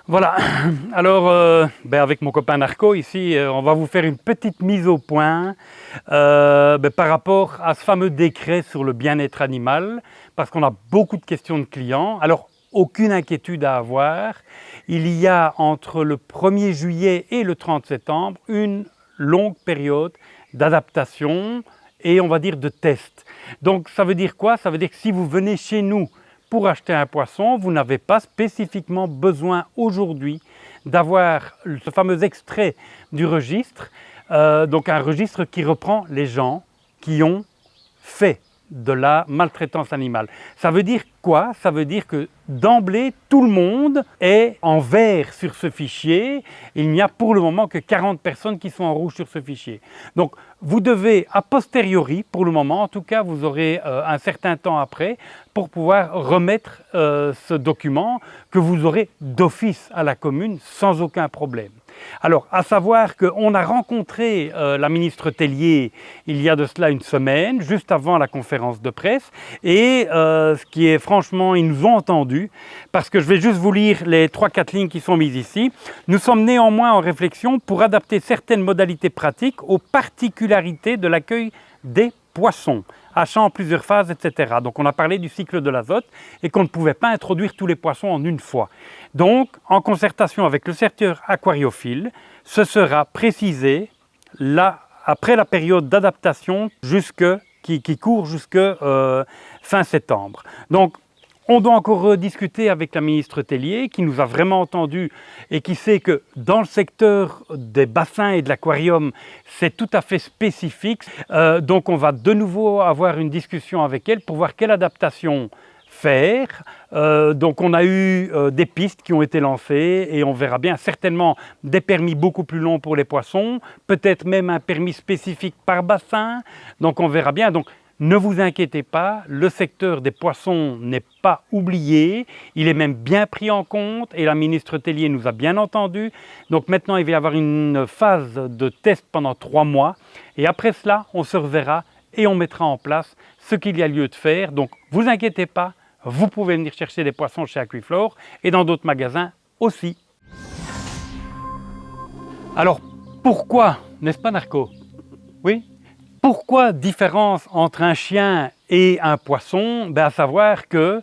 Voilà, alors avec mon copain Narco ici, on va vous faire une petite mise au point par rapport à ce fameux décret sur le bien-être animal, parce qu'on a beaucoup de questions de clients. Alors, aucune inquiétude à avoir, il y a entre le 1er juillet et le 30 septembre une longue période d'adaptation et on va dire de test. Donc ça veut dire quoi? Ça veut dire que si vous venez chez nous pour acheter un poisson, vous n'avez pas spécifiquement besoin aujourd'hui d'avoir ce fameux extrait du registre, donc un registre qui reprend les gens qui ont fait de la maltraitance animale. Ça veut dire quoi? Ça veut dire que d'emblée, tout le monde est en vert sur ce fichier. Il n'y a pour le moment que 40 personnes qui sont en rouge sur ce fichier. Donc, vous devez, a posteriori, pour le moment, en tout cas, vous aurez un certain temps après, pour pouvoir remettre ce document que vous aurez d'office à la commune sans aucun problème. Alors, à savoir qu'on a rencontré la ministre Tellier il y a de cela une semaine, juste avant la conférence de presse, et ce qui est franchement, ils nous ont entendus, parce que je vais juste vous lire les 3-4 lignes qui sont mises ici. Nous sommes néanmoins en réflexion pour adapter certaines modalités pratiques aux particularités de l'accueil des poissons, achat en plusieurs phases, etc. Donc on a parlé du cycle de l'azote et qu'on ne pouvait pas introduire tous les poissons en une fois. Donc, en concertation avec le secteur aquariophile, ce sera précisé là, après la période d'adaptation qui court jusque fin septembre. Donc, on doit encore rediscuter avec la ministre Tellier qui nous a vraiment entendus et qui sait que dans le secteur des bassins et de l'aquarium, c'est tout à fait spécifique. Donc on va de nouveau avoir une discussion avec elle pour voir quelle adaptation faire. Donc on a eu des pistes qui ont été lancées et on verra bien certainement des permis beaucoup plus longs pour les poissons, peut-être même un permis spécifique par bassin. Donc on verra bien. Donc, ne vous inquiétez pas, le secteur des poissons n'est pas oublié, il est même bien pris en compte et la ministre Tellier nous a bien entendus. Donc maintenant, il va y avoir une phase de test pendant 3 mois et après cela, on se reverra et on mettra en place ce qu'il y a lieu de faire. Donc, vous inquiétez pas, vous pouvez venir chercher des poissons chez Aquiflore et dans d'autres magasins aussi. Alors, pourquoi, n'est-ce pas Narco? Oui? Pourquoi différence entre un chien et un poisson? À savoir que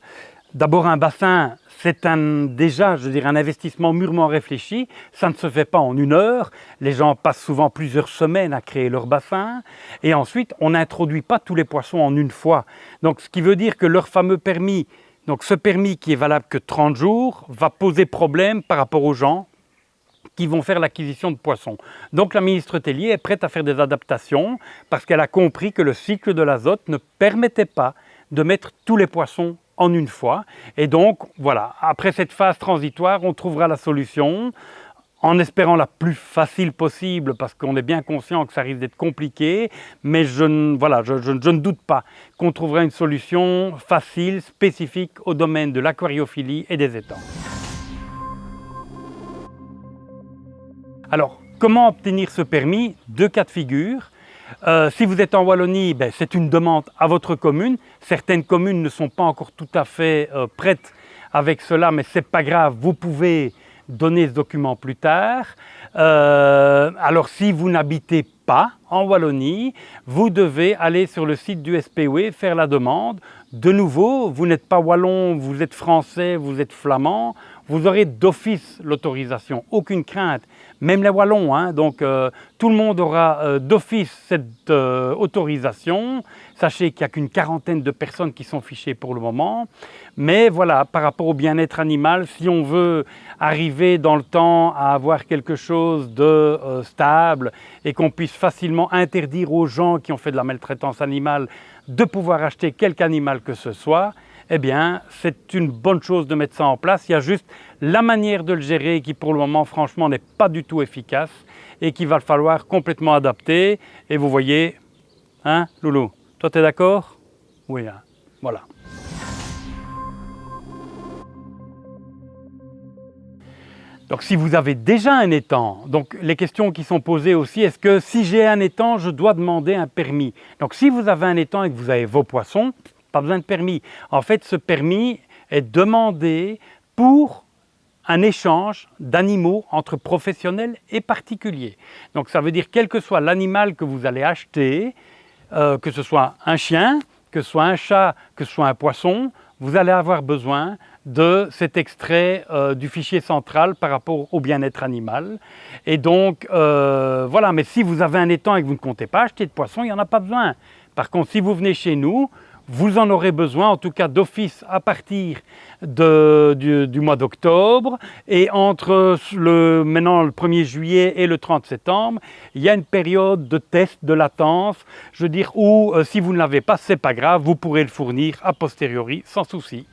d'abord un bassin, c'est déjà un investissement mûrement réfléchi, ça ne se fait pas en 1 heure, les gens passent souvent plusieurs semaines à créer leur bassin et ensuite on n'introduit pas tous les poissons en une fois. Donc ce qui veut dire que leur fameux permis, donc ce permis qui est valable que 30 jours, va poser problème par rapport aux gens qui vont faire l'acquisition de poissons. Donc la ministre Tellier est prête à faire des adaptations parce qu'elle a compris que le cycle de l'azote ne permettait pas de mettre tous les poissons en une fois. Et donc voilà, après cette phase transitoire, on trouvera la solution en espérant la plus facile possible parce qu'on est bien conscient que ça risque d'être compliqué, mais je ne doute pas qu'on trouvera une solution facile, spécifique au domaine de l'aquariophilie et des étangs. Alors, comment obtenir ce permis? 2 cas de figure. Si vous êtes en Wallonie, c'est une demande à votre commune. Certaines communes ne sont pas encore tout à fait prêtes avec cela, mais ce n'est pas grave, vous pouvez donner ce document plus tard. Alors, si vous n'habitez pas en Wallonie, vous devez aller sur le site du SPOE, faire la demande. De nouveau, vous n'êtes pas wallon, vous êtes français, vous êtes flamand, vous aurez d'office l'autorisation, aucune crainte, même les wallons, hein, donc tout le monde aura d'office cette autorisation. Sachez qu'il n'y a qu'une 40aine de personnes qui sont fichées pour le moment, mais voilà, par rapport au bien-être animal, si on veut arriver dans le temps à avoir quelque chose de stable et qu'on puisse facilement interdire aux gens qui ont fait de la maltraitance animale de pouvoir acheter quelque animal que ce soit, eh bien, c'est une bonne chose de mettre ça en place. Il y a juste la manière de le gérer qui, pour le moment, franchement, n'est pas du tout efficace et qu'il va falloir complètement adapter. Et vous voyez, hein, Loulou, toi, tu es d'accord? Oui, hein, voilà. Donc, si vous avez déjà un étang, donc les questions qui sont posées aussi, est-ce que si j'ai un étang, je dois demander un permis? Donc, si vous avez un étang et que vous avez vos poissons, pas besoin de permis. En fait, ce permis est demandé pour un échange d'animaux entre professionnels et particuliers. Donc ça veut dire quel que soit l'animal que vous allez acheter, que ce soit un chien, que ce soit un chat, que ce soit un poisson, vous allez avoir besoin de cet extrait du fichier central par rapport au bien-être animal. Et donc, voilà, mais si vous avez un étang et que vous ne comptez pas acheter de poisson, il n'y en a pas besoin. Par contre, si vous venez chez nous, vous en aurez besoin, en tout cas d'office, à partir du mois d'octobre. Et entre maintenant le 1er juillet et le 30 septembre, il y a une période de test, de latence, je veux dire, où si vous ne l'avez pas, c'est pas grave, vous pourrez le fournir a posteriori, sans souci.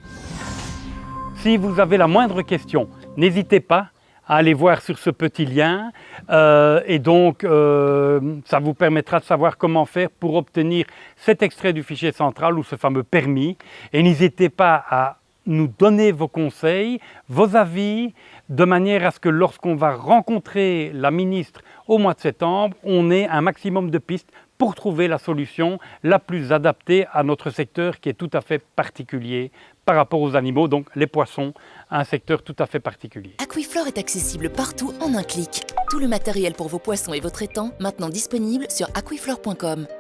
Si vous avez la moindre question, n'hésitez pas à aller voir sur ce petit lien et donc ça vous permettra de savoir comment faire pour obtenir cet extrait du fichier central ou ce fameux permis. Et n'hésitez pas à nous donner vos conseils, vos avis, de manière à ce que lorsqu'on va rencontrer la ministre au mois de septembre, on ait un maximum de pistes pour trouver la solution la plus adaptée à notre secteur qui est tout à fait particulier par rapport aux animaux, donc les poissons, un secteur tout à fait particulier. Aquiflore est accessible partout en un clic. Tout le matériel pour vos poissons et votre étang, maintenant disponible sur aquiflore.com.